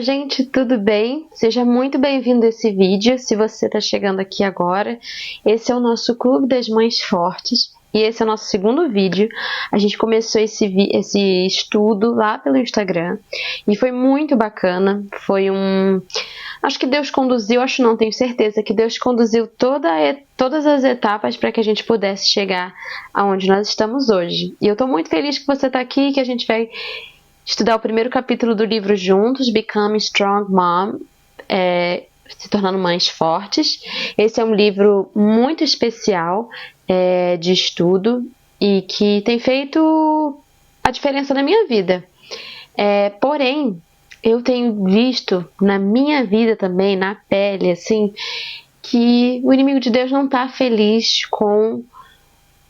Olá, gente, tudo bem? Seja muito bem-vindo a esse vídeo. Se você está chegando aqui agora, esse é o nosso Clube das Mães Fortes e esse é o nosso segundo vídeo. A gente começou esse estudo lá pelo Instagram e foi muito bacana. Acho que Deus conduziu, acho não, tenho certeza que Deus conduziu todas as etapas para que a gente pudesse chegar aonde nós estamos hoje. E eu estou muito feliz que você está aqui, que a gente vai estudar o primeiro capítulo do livro juntos, Becoming Strong Mom, se tornando mães fortes. Esse é um livro muito especial de estudo e que tem feito a diferença na minha vida. Porém, eu tenho visto na minha vida também, na pele, assim, que o inimigo de Deus não está feliz com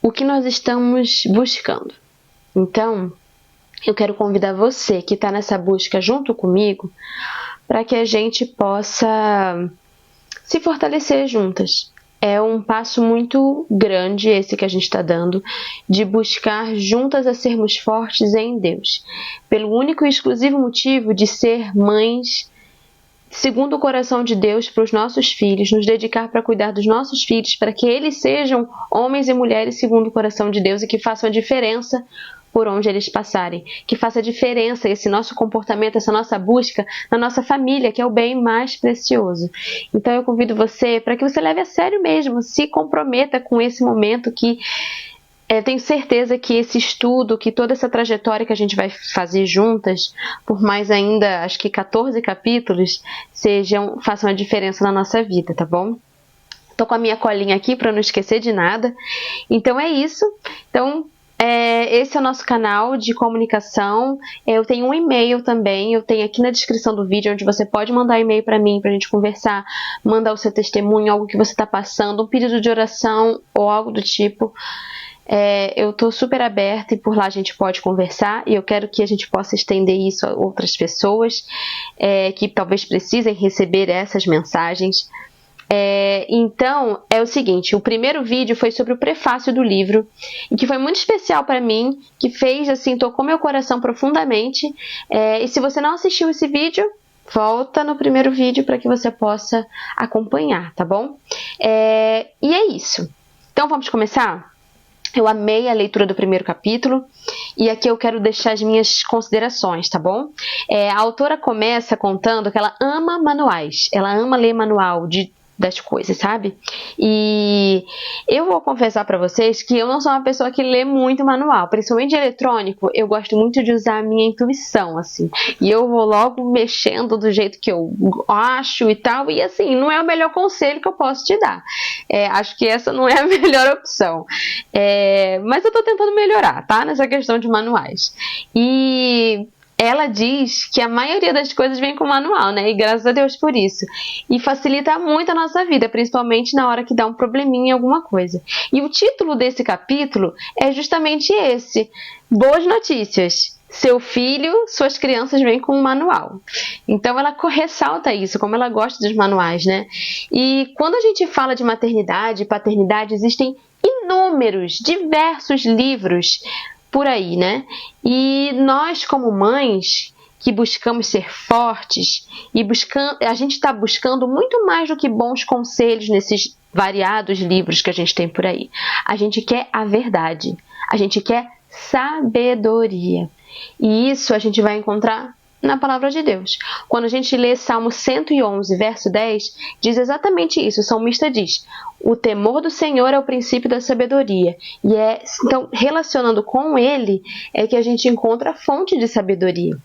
o que nós estamos buscando. Então, eu quero convidar você que está nessa busca junto comigo para que a gente possa se fortalecer juntas. É um passo muito grande esse que a gente está dando, de buscar juntas a sermos fortes em Deus, pelo único e exclusivo motivo de ser mães segundo o coração de Deus para os nossos filhos, nos dedicar para cuidar dos nossos filhos, para que eles sejam homens e mulheres segundo o coração de Deus e que façam a diferença por onde eles passarem, que faça a diferença esse nosso comportamento, essa nossa busca na nossa família, que é o bem mais precioso. Então eu convido você para que você leve a sério mesmo, se comprometa com esse momento que tenho certeza que esse estudo, que toda essa trajetória que a gente vai fazer juntas, por mais ainda, acho que 14 capítulos, façam a diferença na nossa vida, tá bom? Tô com a minha colinha aqui para não esquecer de nada. Então é isso. Então, esse é o nosso canal de comunicação. Eu tenho um e-mail também, eu tenho aqui na descrição do vídeo, onde você pode mandar e-mail para mim, pra gente conversar, mandar o seu testemunho, algo que você está passando, um pedido de oração ou algo do tipo. Eu estou super aberta e por lá a gente pode conversar e eu quero que a gente possa estender isso a outras pessoas que talvez precisem receber essas mensagens. Então, é o seguinte, o primeiro vídeo foi sobre o prefácio do livro e que foi muito especial para mim, que fez, assim, tocou meu coração profundamente. E se você não assistiu esse vídeo, volta no primeiro vídeo para que você possa acompanhar, tá bom? E é isso. Então, vamos começar? Eu amei a leitura do primeiro capítulo e aqui eu quero deixar as minhas considerações, tá bom? A autora começa contando que ela ama manuais, ela ama ler manual das coisas, sabe? E eu vou confessar pra vocês que eu não sou uma pessoa que lê muito manual, principalmente de eletrônico, eu gosto muito de usar a minha intuição, assim, e eu vou logo mexendo do jeito que eu acho e tal, e assim, não é o melhor conselho que eu posso te dar. Acho que essa não é a melhor opção. Mas eu tô tentando melhorar, tá? Nessa questão de manuais. E ela diz que a maioria das coisas vem com manual, né? E graças a Deus por isso. E facilita muito a nossa vida, principalmente na hora que dá um probleminha em alguma coisa. E o título desse capítulo é justamente esse: Boas Notícias. Seu filho, suas crianças vêm com um manual. Então ela ressalta isso, como ela gosta dos manuais, né? E quando a gente fala de maternidade e paternidade, existem inúmeros, diversos livros por aí, né? E nós, como mães que buscamos ser fortes e a gente está buscando muito mais do que bons conselhos nesses variados livros que a gente tem por aí. A gente quer a verdade, a gente quer sabedoria. E isso a gente vai encontrar na palavra de Deus. Quando a gente lê Salmo 111, verso 10, diz exatamente isso. O salmista diz: o temor do Senhor é o princípio da sabedoria. E então, relacionando com ele, é que a gente encontra a fonte de sabedoria.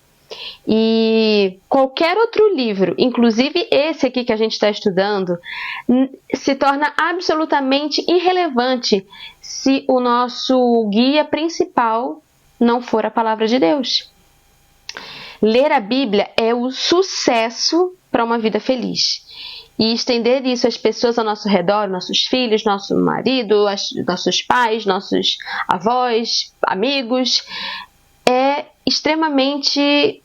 E qualquer outro livro, inclusive esse aqui que a gente está estudando, se torna absolutamente irrelevante se o nosso guia principal não for a palavra de Deus. Ler a Bíblia é o sucesso para uma vida feliz. E estender isso às pessoas ao nosso redor, nossos filhos, nosso marido, nossos pais, nossos avós, amigos, é extremamente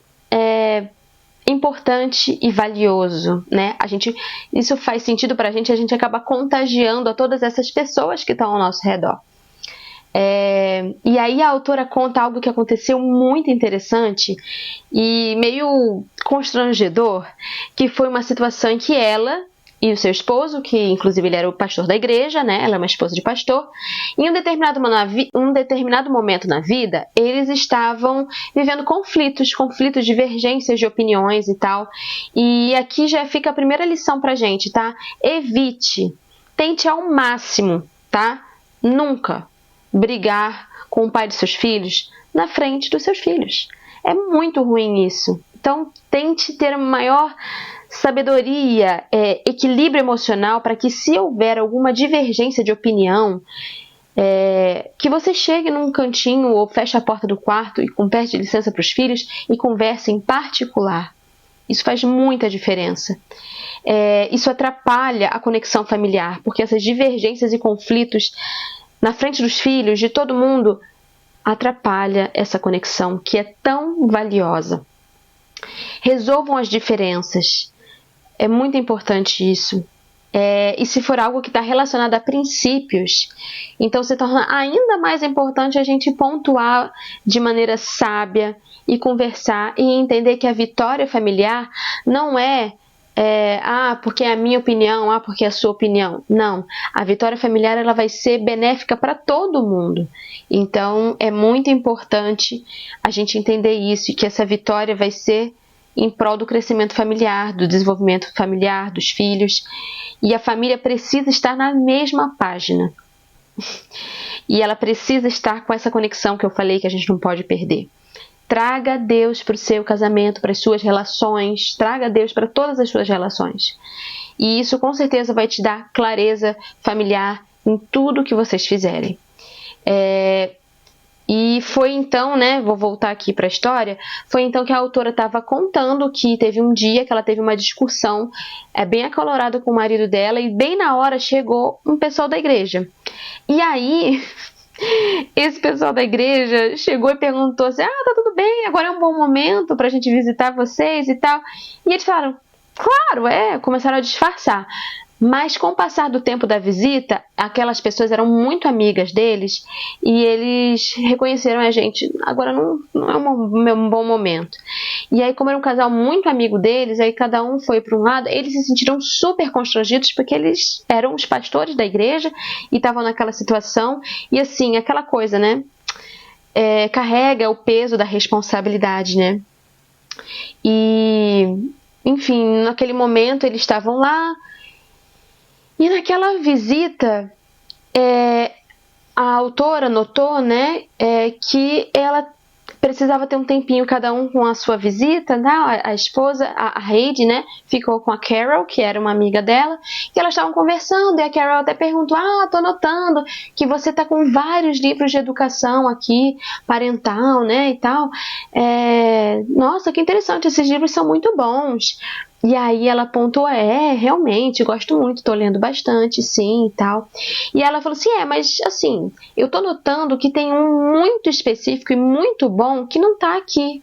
importante e valioso, né? Isso faz sentido para a gente acaba contagiando a todas essas pessoas que estão ao nosso redor. E aí a autora conta algo que aconteceu muito interessante e meio constrangedor, que foi uma situação em que ela e o seu esposo, que inclusive ele era o pastor da igreja, né? Ela é uma esposa de pastor, em um determinado momento na vida, eles estavam vivendo conflitos, divergências de opiniões e tal. E aqui já fica a primeira lição pra gente, tá? Evite, tente ao máximo, tá? Nunca brigar com o pai dos seus filhos na frente dos seus filhos. É muito ruim isso. Então, tente ter maior sabedoria, equilíbrio emocional para que, se houver alguma divergência de opinião, que você chegue num cantinho ou feche a porta do quarto e pede licença para os filhos e converse em particular. Isso faz muita diferença. Isso atrapalha a conexão familiar, porque essas divergências e conflitos na frente dos filhos, de todo mundo, atrapalha essa conexão que é tão valiosa. Resolvam as diferenças. É muito importante isso. E se for algo que está relacionado a princípios, então se torna ainda mais importante a gente pontuar de maneira sábia e conversar e entender que a vitória familiar não porque é a minha opinião, porque é a sua opinião. Não, a vitória familiar ela vai ser benéfica para todo mundo. Então é muito importante a gente entender isso e que essa vitória vai ser em prol do crescimento familiar, do desenvolvimento familiar, dos filhos. E a família precisa estar na mesma página. E ela precisa estar com essa conexão que eu falei que a gente não pode perder. Traga Deus para o seu casamento, para as suas relações. Traga Deus para todas as suas relações. E isso com certeza vai te dar clareza familiar em tudo que vocês fizerem. E foi então, vou voltar aqui para a história, foi então que a autora estava contando que teve um dia que ela teve uma discussão bem acalorada com o marido dela e bem na hora chegou um pessoal da igreja. E aí, esse pessoal da igreja chegou e perguntou assim, tá tudo bem, agora é um bom momento para a gente visitar vocês e tal. E eles falaram, claro, começaram a disfarçar. Mas com o passar do tempo da visita, aquelas pessoas eram muito amigas deles e eles reconheceram a gente. Agora não é um bom momento. E aí, como era um casal muito amigo deles, aí cada um foi para um lado, eles se sentiram super constrangidos porque eles eram os pastores da igreja e estavam naquela situação. E assim, aquela coisa, carrega o peso da responsabilidade, E, enfim, naquele momento eles estavam lá. E naquela visita, a autora notou, que ela precisava ter um tempinho cada um com a sua visita, a esposa, a Heidi, ficou com a Carol, que era uma amiga dela, e elas estavam conversando, e a Carol até perguntou, tô notando que você tá com vários livros de educação aqui, parental, e tal. Nossa, que interessante, esses livros são muito bons. E aí ela apontou, realmente, gosto muito, tô lendo bastante, sim, e tal. E ela falou assim, mas assim, eu tô notando que tem um muito específico e muito bom que não tá aqui.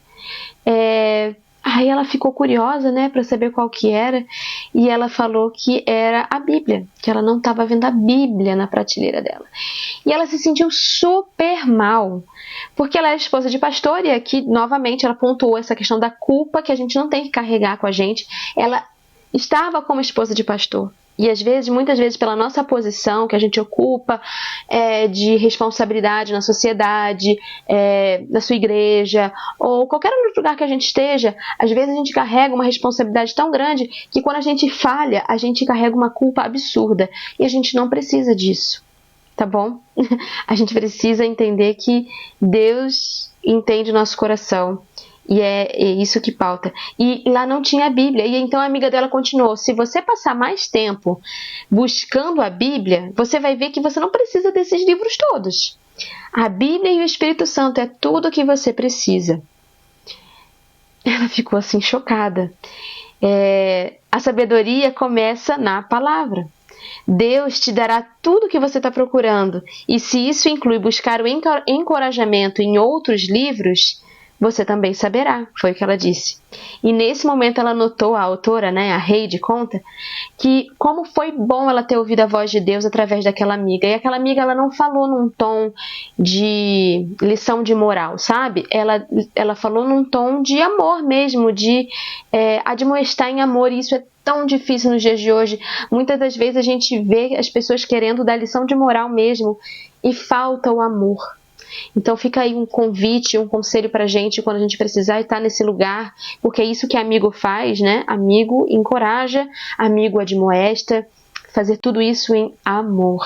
Aí ela ficou curiosa, para saber qual que era, e ela falou que era a Bíblia, que ela não estava vendo a Bíblia na prateleira dela. E ela se sentiu super mal, porque ela é esposa de pastor, e aqui, novamente, ela pontuou essa questão da culpa que a gente não tem que carregar com a gente. Ela estava como esposa de pastor. E às vezes, muitas vezes, pela nossa posição que a gente ocupa de responsabilidade na sociedade, na sua igreja, ou qualquer outro lugar que a gente esteja, às vezes a gente carrega uma responsabilidade tão grande que quando a gente falha, a gente carrega uma culpa absurda. E a gente não precisa disso, tá bom? A gente precisa entender que Deus entende o nosso coração. E é isso que pauta. E lá não tinha a Bíblia. E então a amiga dela continuou. Se você passar mais tempo buscando a Bíblia, você vai ver que você não precisa desses livros todos. A Bíblia e o Espírito Santo é tudo o que você precisa. Ela ficou assim chocada. A sabedoria começa na palavra. Deus te dará tudo o que você está procurando. E se isso inclui buscar o encorajamento em outros livros, você também saberá, foi o que ela disse. E nesse momento ela notou, a autora, né, a Heidi conta, que como foi bom ela ter ouvido a voz de Deus através daquela amiga. E aquela amiga, ela não falou num tom de lição de moral, sabe? Ela falou num tom de amor mesmo, de admoestar em amor. E isso é tão difícil nos dias de hoje. Muitas das vezes a gente vê as pessoas querendo dar lição de moral mesmo e falta o amor. Então fica aí um convite, um conselho pra gente quando a gente precisar estar nesse lugar, porque é isso que amigo faz, né? Amigo encoraja, amigo admoesta, fazer tudo isso em amor,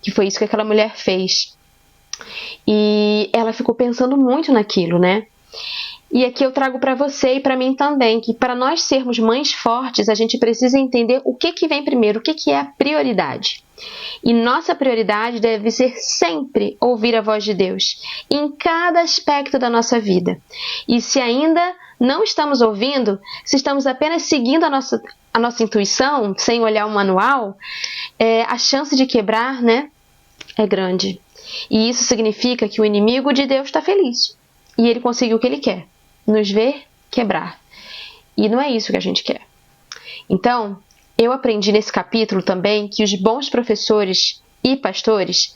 que foi isso que aquela mulher fez. E ela ficou pensando muito naquilo, né? E aqui eu trago para você e para mim também, que para nós sermos mães fortes, a gente precisa entender o que vem primeiro, o que é a prioridade. E nossa prioridade deve ser sempre ouvir a voz de Deus, em cada aspecto da nossa vida. E se ainda não estamos ouvindo, se estamos apenas seguindo a nossa intuição, sem olhar o manual, a chance de quebrar, né, é grande. E isso significa que o inimigo de Deus está feliz. E ele conseguiu o que ele quer, nos ver quebrar. E não é isso que a gente quer. Então, eu aprendi nesse capítulo também que os bons professores e pastores,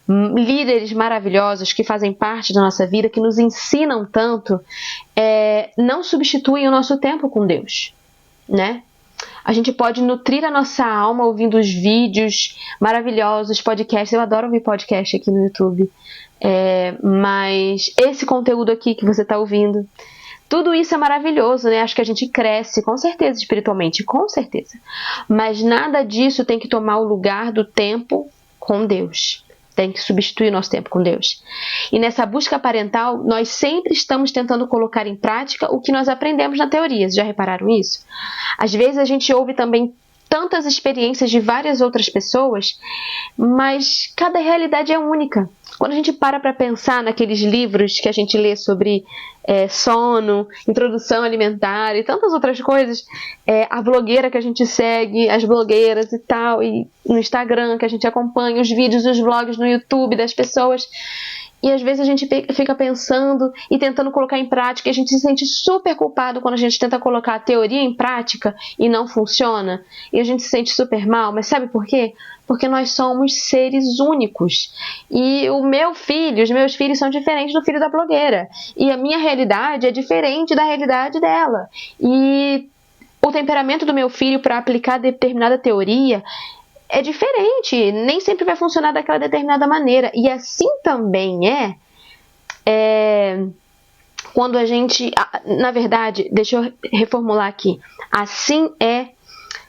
líderes maravilhosos que fazem parte da nossa vida, que nos ensinam tanto, não substituem o nosso tempo com Deus, né? A gente pode nutrir a nossa alma ouvindo os vídeos maravilhosos, podcasts. Eu adoro ouvir podcast aqui no YouTube. Mas esse conteúdo aqui que você está ouvindo, tudo isso é maravilhoso, né? Acho que a gente cresce, com certeza, espiritualmente, com certeza. Mas nada disso tem que tomar o lugar do tempo com Deus. Tem que substituir o nosso tempo com Deus. E nessa busca parental, nós sempre estamos tentando colocar em prática o que nós aprendemos na teoria. Vocês já repararam isso? Às vezes a gente ouve também tantas experiências de várias outras pessoas, mas cada realidade é única. Quando a gente para pensar naqueles livros que a gente lê sobre sono, introdução alimentar e tantas outras coisas, a blogueira que a gente segue, as blogueiras e tal, e no Instagram que a gente acompanha, os vídeos, os vlogs no YouTube das pessoas, e às vezes a gente fica pensando e tentando colocar em prática, e a gente se sente super culpado quando a gente tenta colocar a teoria em prática e não funciona, e a gente se sente super mal. Mas sabe por quê? Porque nós somos seres únicos. E os meus filhos são diferentes do filho da blogueira. E a minha realidade é diferente da realidade dela. E o temperamento do meu filho para aplicar determinada teoria é diferente, nem sempre vai funcionar daquela determinada maneira. E assim também quando a gente... Na verdade, deixa eu reformular aqui. Assim é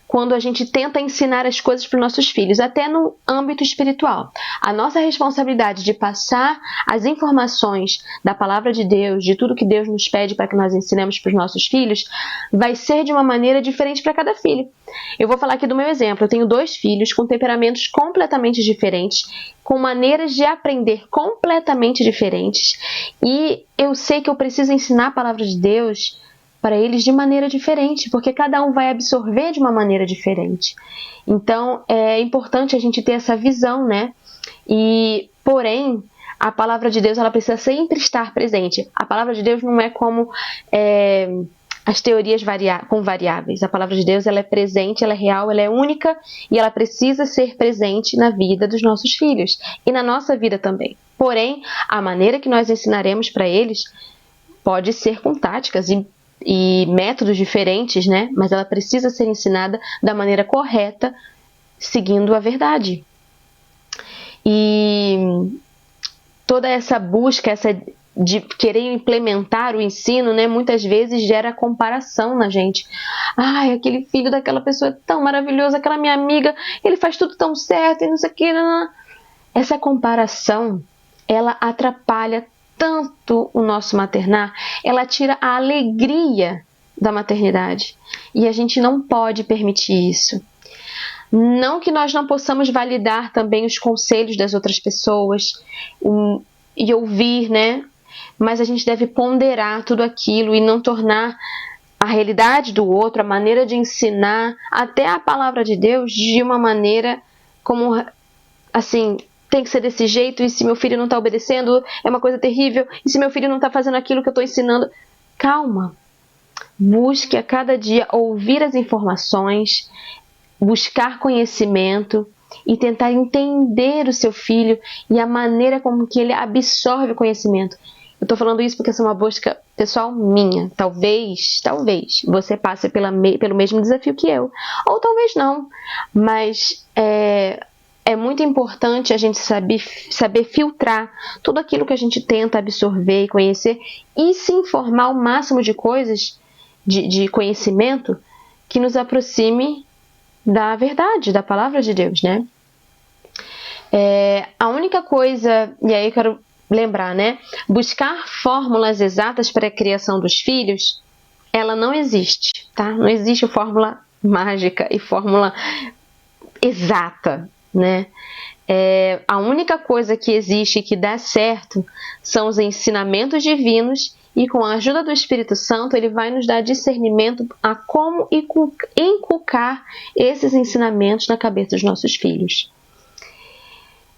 quando a gente tenta ensinar as coisas para os nossos filhos, até no âmbito espiritual. A nossa responsabilidade de passar as informações da palavra de Deus, de tudo que Deus nos pede para que nós ensinemos para os nossos filhos, vai ser de uma maneira diferente para cada filho. Eu vou falar aqui do meu exemplo. Eu tenho 2 filhos com temperamentos completamente diferentes, com maneiras de aprender completamente diferentes, e eu sei que eu preciso ensinar a palavra de Deus para eles de maneira diferente, porque cada um vai absorver de uma maneira diferente. Então, é importante a gente ter essa visão, né? Porém, a palavra de Deus, ela precisa sempre estar presente. A palavra de Deus não é como as teorias com variáveis. A palavra de Deus, ela é presente, ela é real, ela é única, e ela precisa ser presente na vida dos nossos filhos e na nossa vida também. Porém, a maneira que nós ensinaremos para eles pode ser com táticas e métodos diferentes, né? Mas ela precisa ser ensinada da maneira correta, seguindo a verdade. E toda essa busca, de querer implementar o ensino, né, muitas vezes gera comparação na gente. Ai, aquele filho daquela pessoa é tão maravilhoso, aquela minha amiga, ele faz tudo tão certo e não sei o que. Não. Essa comparação, ela atrapalha tanto o nosso maternar, ela tira a alegria da maternidade. E a gente não pode permitir isso. Não que nós não possamos validar também os conselhos das outras pessoas e ouvir, né? Mas a gente deve ponderar tudo aquilo e não tornar a realidade do outro, a maneira de ensinar, até a palavra de Deus, de uma maneira como, assim, tem que ser desse jeito, e se meu filho não está obedecendo, é uma coisa terrível, e se meu filho não está fazendo aquilo que eu estou ensinando. Calma. Busque a cada dia ouvir as informações, buscar conhecimento e tentar entender o seu filho e a maneira como que ele absorve o conhecimento. Eu estou falando isso porque essa é uma busca pessoal minha. Talvez você passe pelo mesmo desafio que eu. Ou talvez não. Mas é muito importante a gente saber filtrar tudo aquilo que a gente tenta absorver e conhecer e se informar o máximo de coisas, de conhecimento, que nos aproxime da verdade, da palavra de Deus, né? A única coisa, e aí eu quero lembrar, né? Buscar fórmulas exatas para a criação dos filhos, ela não existe, tá? Não existe fórmula mágica e fórmula exata, né? A única coisa que existe e que dá certo são os ensinamentos divinos, e com a ajuda do Espírito Santo ele vai nos dar discernimento a como inculcar esses ensinamentos na cabeça dos nossos filhos.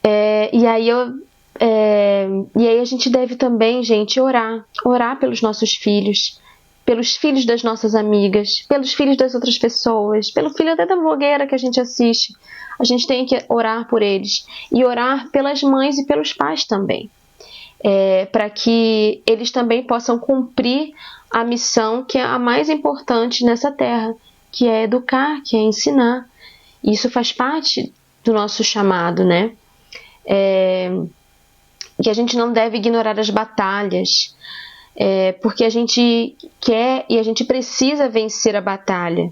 E aí a gente deve também, gente, orar pelos nossos filhos, pelos filhos das nossas amigas, pelos filhos das outras pessoas, pelo filho até da blogueira que a gente assiste. A gente tem que orar por eles e orar pelas mães e pelos pais também, para que eles também possam cumprir a missão que é a mais importante nessa terra, que é educar, que é ensinar. Isso faz parte do nosso chamado, né? Que a gente não deve ignorar as batalhas, porque a gente quer e a gente precisa vencer a batalha.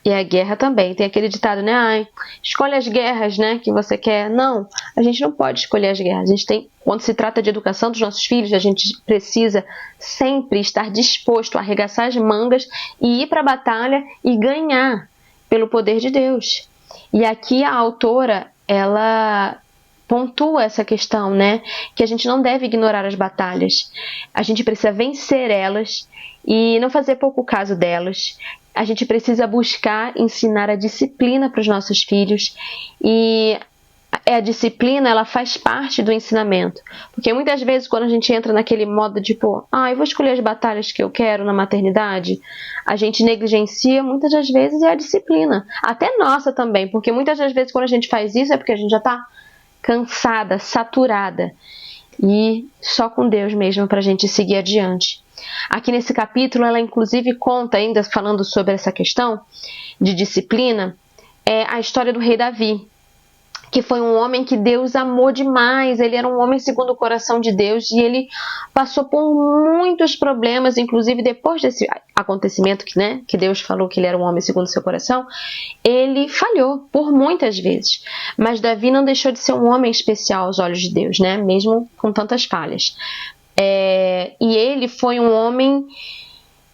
E a guerra também. Tem aquele ditado, né? Escolhe as guerras, né, que você quer. Não, a gente não pode escolher as guerras. A gente tem, quando se trata de educação dos nossos filhos, a gente precisa sempre estar disposto a arregaçar as mangas e ir para a batalha e ganhar pelo poder de Deus. E aqui a autora, ela pontua essa questão, né? Que a gente não deve ignorar as batalhas. A gente precisa vencer elas e não fazer pouco caso delas. A gente precisa buscar ensinar a disciplina para os nossos filhos, e a disciplina, ela faz parte do ensinamento, porque muitas vezes quando a gente entra naquele modo de tipo, eu vou escolher as batalhas que eu quero na maternidade, a gente negligencia muitas das vezes a disciplina, até nossa também, porque muitas das vezes quando a gente faz isso é porque a gente já está cansada, saturada, e só com Deus mesmo para a gente seguir adiante. Aqui nesse capítulo ela inclusive conta, ainda falando sobre essa questão de disciplina, a história do rei Davi, que foi um homem que Deus amou demais. Ele era um homem segundo o coração de Deus e ele passou por muitos problemas, inclusive depois desse acontecimento que Deus falou que ele era um homem segundo o seu coração, ele falhou por muitas vezes. Mas Davi não deixou de ser um homem especial aos olhos de Deus, né? Mesmo com tantas falhas. E ele foi um homem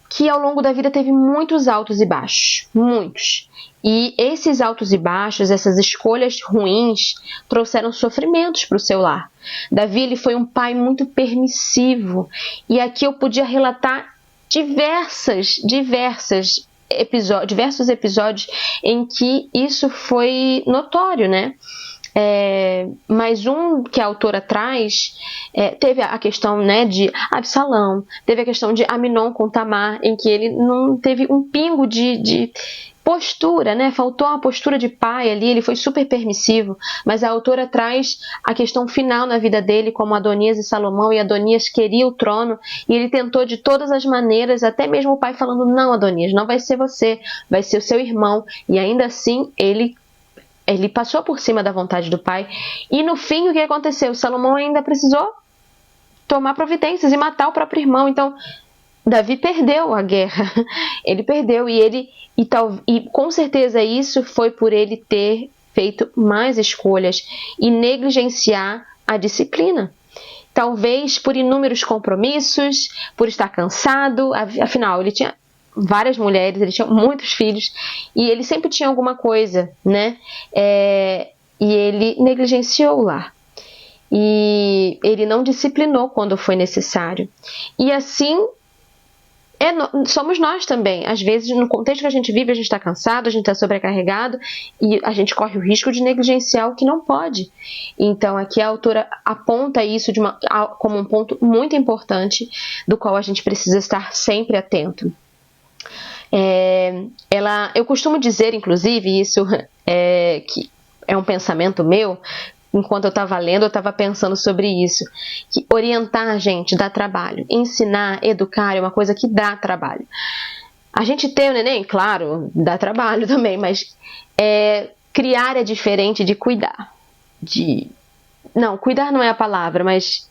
que ao longo da vida teve muitos altos e baixos, muitos. E esses altos e baixos, essas escolhas ruins, trouxeram sofrimentos para o seu lar. Davi, ele foi um pai muito permissivo. E aqui eu podia relatar diversos episódios em que isso foi notório, né? Mas um que a autora traz, teve a questão, né, de Absalão, teve a questão de Aminon com Tamar, em que ele não teve um pingo de postura, né? Faltou uma postura de pai ali, ele foi super permissivo, mas a autora traz a questão final na vida dele, como Adonias e Salomão, e Adonias queria o trono, e ele tentou de todas as maneiras, até mesmo o pai falando, não, Adonias, não vai ser você, vai ser o seu irmão, e ainda assim ele passou por cima da vontade do pai. E no fim, o que aconteceu? Salomão ainda precisou tomar providências e matar o próprio irmão. Então, Davi perdeu a guerra. Ele perdeu e com certeza isso foi por ele ter feito mais escolhas e negligenciar a disciplina. Talvez por inúmeros compromissos, por estar cansado, afinal, ele tinha várias mulheres, ele tinha muitos filhos e ele sempre tinha alguma coisa, né? E ele negligenciou o lar. E ele não disciplinou quando foi necessário. E assim, somos nós também. Às vezes, no contexto que a gente vive, a gente está cansado, a gente está sobrecarregado e a gente corre o risco de negligenciar o que não pode. Então, aqui a autora aponta isso como um ponto muito importante do qual a gente precisa estar sempre atento. Eu costumo dizer, inclusive, isso que é um pensamento meu. Enquanto eu estava lendo, eu estava pensando sobre isso. Que orientar a gente dá trabalho. Ensinar, educar é uma coisa que dá trabalho. A gente ter o neném, claro, dá trabalho também, mas criar é diferente de cuidar. Não, cuidar não é a palavra, mas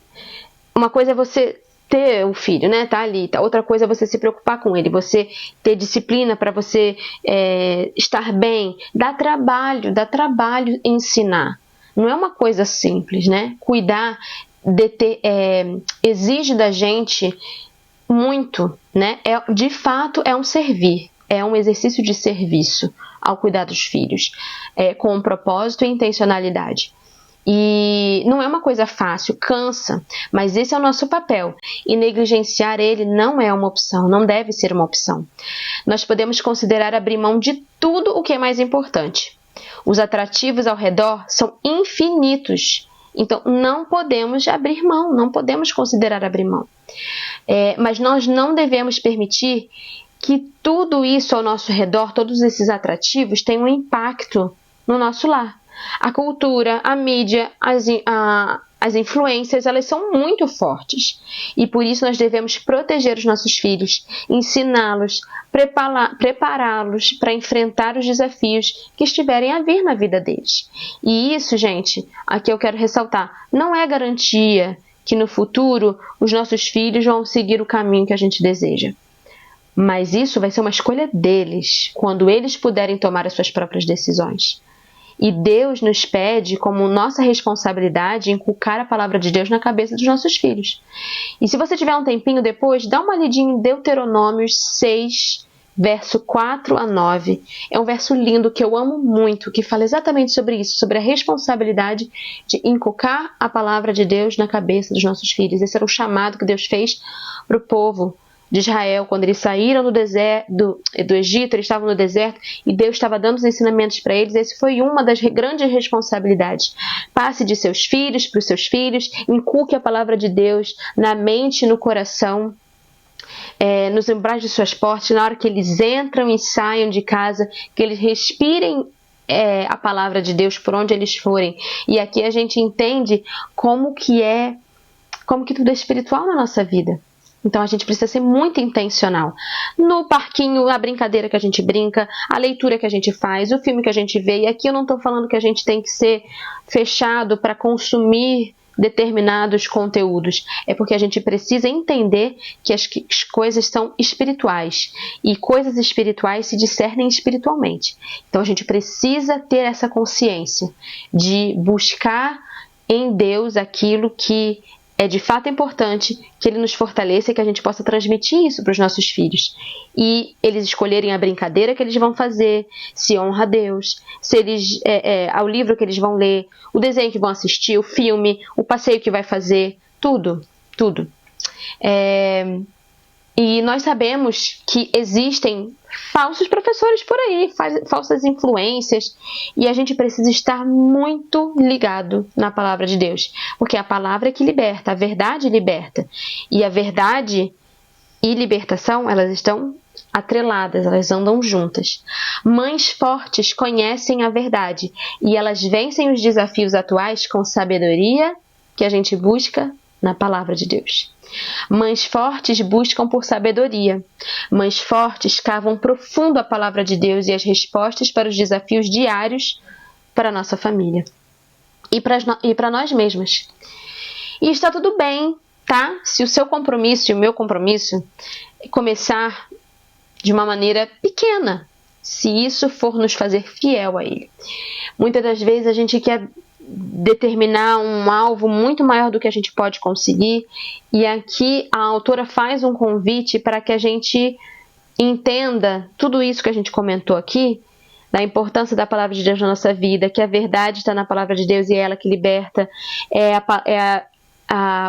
uma coisa é você ter o filho, né? Tá ali. Outra coisa é você se preocupar com ele, você ter disciplina para você estar bem. Dá trabalho ensinar. Não é uma coisa simples, né? Cuidar exige da gente muito, né? De fato, é um servir, é um exercício de serviço ao cuidar dos filhos, com um propósito e intencionalidade. E não é uma coisa fácil, cansa, mas esse é o nosso papel. E negligenciar ele não é uma opção, não deve ser uma opção. Nós podemos considerar abrir mão de tudo o que é mais importante. Os atrativos ao redor são infinitos, então não podemos abrir mão, não podemos considerar abrir mão. Mas nós não devemos permitir que tudo isso ao nosso redor, todos esses atrativos, tenham um impacto no nosso lar. A cultura, a mídia, as influências, elas são muito fortes. E por isso nós devemos proteger os nossos filhos, ensiná-los, prepará-los para enfrentar os desafios que estiverem a vir na vida deles. E isso, gente, aqui eu quero ressaltar, não é garantia que no futuro os nossos filhos vão seguir o caminho que a gente deseja. Mas isso vai ser uma escolha deles, quando eles puderem tomar as suas próprias decisões. E Deus nos pede, como nossa responsabilidade, inculcar a palavra de Deus na cabeça dos nossos filhos. E se você tiver um tempinho depois, dá uma lidinha em Deuteronômios 6, verso 4 a 9. É um verso lindo que eu amo muito, que fala exatamente sobre isso, sobre a responsabilidade de inculcar a palavra de Deus na cabeça dos nossos filhos. Esse era o chamado que Deus fez para o povo de Israel, quando eles saíram do Egito, eles estavam no deserto e Deus estava dando os ensinamentos para eles. Esse foi uma das grandes responsabilidades. Passe de seus filhos para os seus filhos, inculque a palavra de Deus na mente e no coração, nos umbrais de suas portas, na hora que eles entram e saiam de casa, que eles respirem a palavra de Deus por onde eles forem. E aqui a gente entende como que tudo é espiritual na nossa vida. Então a gente precisa ser muito intencional. No parquinho, a brincadeira que a gente brinca, a leitura que a gente faz, o filme que a gente vê. E aqui eu não estou falando que a gente tem que ser fechado para consumir determinados conteúdos. É porque a gente precisa entender que as coisas são espirituais. E coisas espirituais se discernem espiritualmente. Então a gente precisa ter essa consciência de buscar em Deus aquilo que é de fato importante, que Ele nos fortaleça e que a gente possa transmitir isso para os nossos filhos. E eles escolherem a brincadeira que eles vão fazer, se honra a Deus, se eles ao livro que eles vão ler, o desenho que vão assistir, o filme, o passeio que vai fazer, tudo. E nós sabemos que existem falsos professores por aí, falsas influências, e a gente precisa estar muito ligado na palavra de Deus, porque a palavra é que liberta, a verdade liberta, e a verdade e libertação, elas estão atreladas, elas andam juntas. Mães fortes conhecem a verdade, e elas vencem os desafios atuais com sabedoria que a gente busca na palavra de Deus. Mães fortes buscam por sabedoria. Mães fortes cavam profundo a palavra de Deus e as respostas para os desafios diários para a nossa família e para nós mesmas. E está tudo bem, tá? Se o seu compromisso e o meu compromisso é começar de uma maneira pequena, se isso for nos fazer fiel a Ele. Muitas das vezes a gente quer determinar um alvo muito maior do que a gente pode conseguir, e aqui a autora faz um convite para que a gente entenda tudo isso que a gente comentou aqui, da importância da palavra de Deus na nossa vida, que a verdade está na palavra de Deus e é ela que liberta,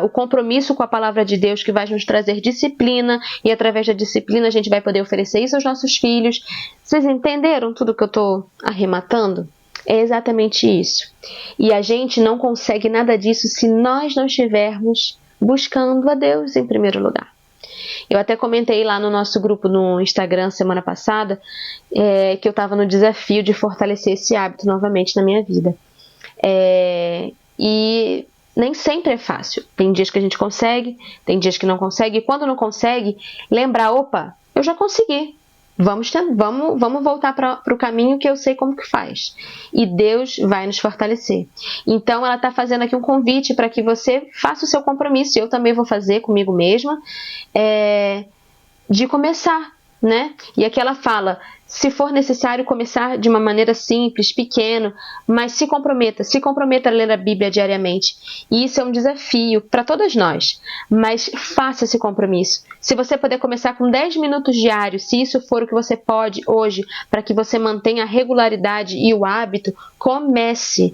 o compromisso com a palavra de Deus, que vai nos trazer disciplina, e através da disciplina a gente vai poder oferecer isso aos nossos filhos. Vocês entenderam tudo que eu estou arrematando? É exatamente isso. E a gente não consegue nada disso se nós não estivermos buscando a Deus em primeiro lugar. Eu até comentei lá no nosso grupo no Instagram semana passada que eu estava no desafio de fortalecer esse hábito novamente na minha vida. E nem sempre é fácil. Tem dias que a gente consegue, tem dias que não consegue. E quando não consegue, lembrar, opa, eu já consegui. Vamos voltar para o caminho que eu sei como que faz. E Deus vai nos fortalecer. Então ela está fazendo aqui um convite para que você faça o seu compromisso. Eu também vou fazer comigo mesma. De começar, né? E aqui ela fala, se for necessário começar de uma maneira simples, pequeno, mas se comprometa a ler a Bíblia diariamente. E isso é um desafio para todas nós, mas faça esse compromisso. Se você puder começar com 10 minutos diários, se isso for o que você pode hoje, para que você mantenha a regularidade e o hábito, comece.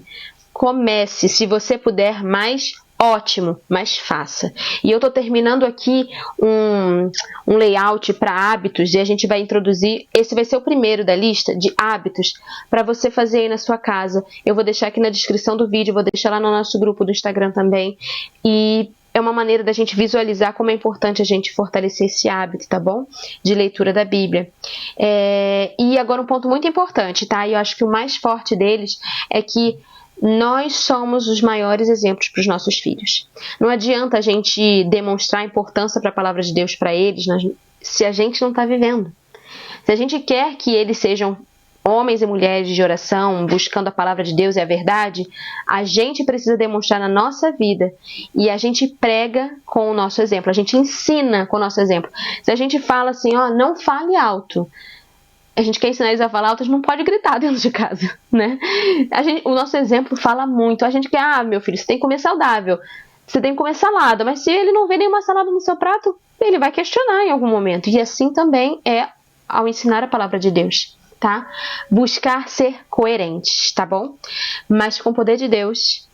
Se você puder mais, ótimo, mas faça. E eu estou terminando aqui um layout para hábitos e a gente vai introduzir, esse vai ser o primeiro da lista de hábitos para você fazer aí na sua casa. Eu vou deixar aqui na descrição do vídeo, vou deixar lá no nosso grupo do Instagram também. E é uma maneira da gente visualizar como é importante a gente fortalecer esse hábito, tá bom? De leitura da Bíblia. E agora um ponto muito importante, tá? E eu acho que o mais forte deles é que nós somos os maiores exemplos para os nossos filhos. Não adianta a gente demonstrar importância para a palavra de Deus para eles se a gente não está vivendo. Se a gente quer que eles sejam homens e mulheres de oração, buscando a palavra de Deus e a verdade, a gente precisa demonstrar na nossa vida. E a gente prega com o nosso exemplo, a gente ensina com o nosso exemplo. Se a gente fala assim, não fale alto, a gente quer ensinar eles a falar alto, a gente não pode gritar dentro de casa, né? O nosso exemplo fala muito. A gente quer, meu filho, você tem que comer saudável, você tem que comer salada, mas se ele não vê nenhuma salada no seu prato, ele vai questionar em algum momento. E assim também é ao ensinar a palavra de Deus, tá? Buscar ser coerentes, tá bom? Mas com o poder de Deus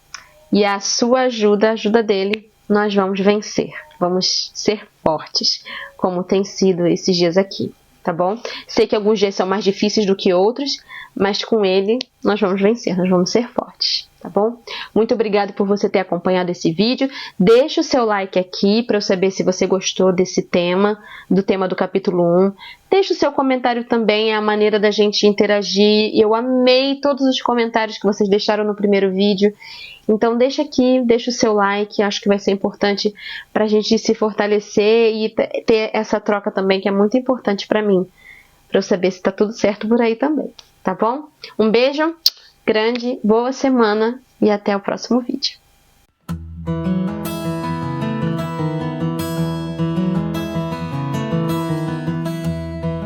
e a sua ajuda, a ajuda dele, nós vamos vencer. Vamos ser fortes, como tem sido esses dias aqui. Tá bom? Sei que alguns dias são mais difíceis do que outros, mas com ele nós vamos vencer, nós vamos ser fortes, tá bom? Muito obrigada por você ter acompanhado esse vídeo. Deixa o seu like aqui para eu saber se você gostou desse tema, do tema do capítulo 1. Deixa o seu comentário também, é a maneira da gente interagir. Eu amei todos os comentários que vocês deixaram no primeiro vídeo. Então deixa aqui, deixa o seu like, acho que vai ser importante para a gente se fortalecer e ter essa troca também, que é muito importante para mim, para eu saber se está tudo certo por aí também, tá bom? Um beijo grande, boa semana e até o próximo vídeo.